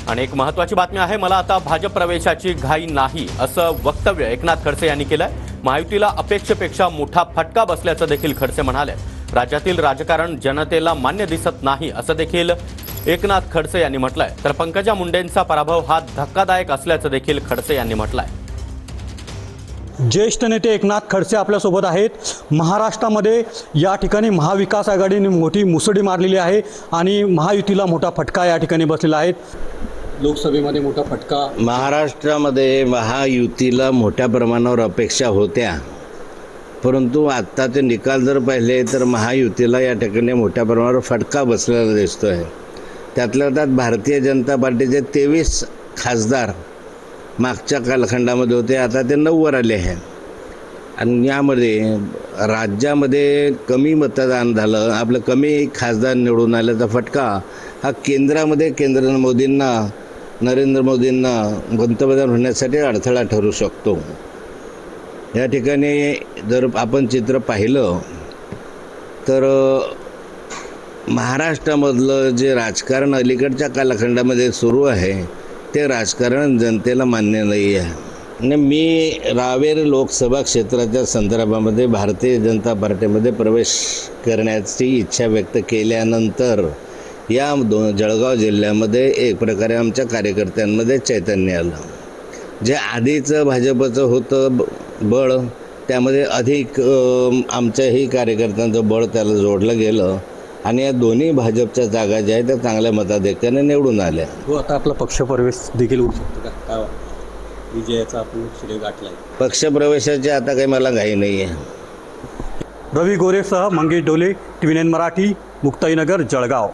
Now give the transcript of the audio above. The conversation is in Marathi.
आणि एक महत्त्वाची बातमी आहे, मला आता भाजप प्रवेशाची घाई नाही असं वक्तव्य एकनाथ खडसे यांनी केलंय। महायुतीला अपेक्षेपेक्षा मोठा फटका बसल्याचं देखील खडसे म्हणाले। राज्यातील राजकारण जनतेला मान्य दिसत नाही असं देखील एकनाथ खडसे यांनी म्हटलंय। तर पंकजा मुंडेंचा पराभव हा धक्कादायक असल्याचं देखील खडसे यांनी म्हटलंय। ज्येष्ठ नेते एकनाथ खडसे आपल्यासोबत आहेत। महाराष्ट्रामध्ये या ठिकाणी महाविकास आघाडीने मोठी मुसडी मारलेली आहे आणि महायुतीला मोठा फटका या ठिकाणी बसलेला आहे। लोकसभेमध्ये मोठा फटका महाराष्ट्रामध्ये महायुतीला मोठ्या प्रमाणावर अपेक्षा होत्या, परंतु आत्ताचे निकाल जर पाहिले तर महायुतीला या ठिकाणी मोठ्या प्रमाणावर फटका बसलेला दिसतो आहे। त्यातल्या त्यात भारतीय जनता पार्टीचे 23 खासदार मागच्या कालखंडामध्ये होते, आता ते 9 वर आले आहे आणि यामध्ये राज्यामध्ये कमी मतदान झालं, आपलं कमी खासदार निवडून आल्याचा फटका हा केंद्रामध्ये नरेंद्र मोदींना पंतप्रधान होण्यासाठी अडथळा ठरू शकतो। या ठिकाणी जर आपण चित्र पाहिलं तर महाराष्ट्रामधलं जे राजकारण अलीकडच्या कालखंडामध्ये सुरू आहे ते राजकारण जनतेला मान्य नाही आहे। आणि मी रावेर लोकसभा क्षेत्राच्या संदर्भामध्ये भारतीय जनता पार्टीमध्ये प्रवेश करण्याची इच्छा व्यक्त केल्यानंतर या जळगाव जिल्ह्यामध्ये एक प्रकारे आमच्या कार्यकर्त्यांमध्ये चैतन्य आलं। जे आधीचं भाजपचं होतं बळ, त्यामध्ये अधिक आमच्याही कार्यकर्त्यांचं बळ त्याला जोडलं गेलं आणि या दोन्ही भाजपच्या जागा ज्या आहेत त्या चांगल्या मताधिक्याने निवडून आल्या। हो, आता आपला पक्षप्रवेश देखील होऊ शकतो का? विजयाचा आपण श्रेय गाठलाय। पक्षप्रवेशाची आता काही मला घाई नाही आहे। रवी गोरेसह मंगेश डोले, TVN मराठी, मुक्ताईनगर, जळगाव।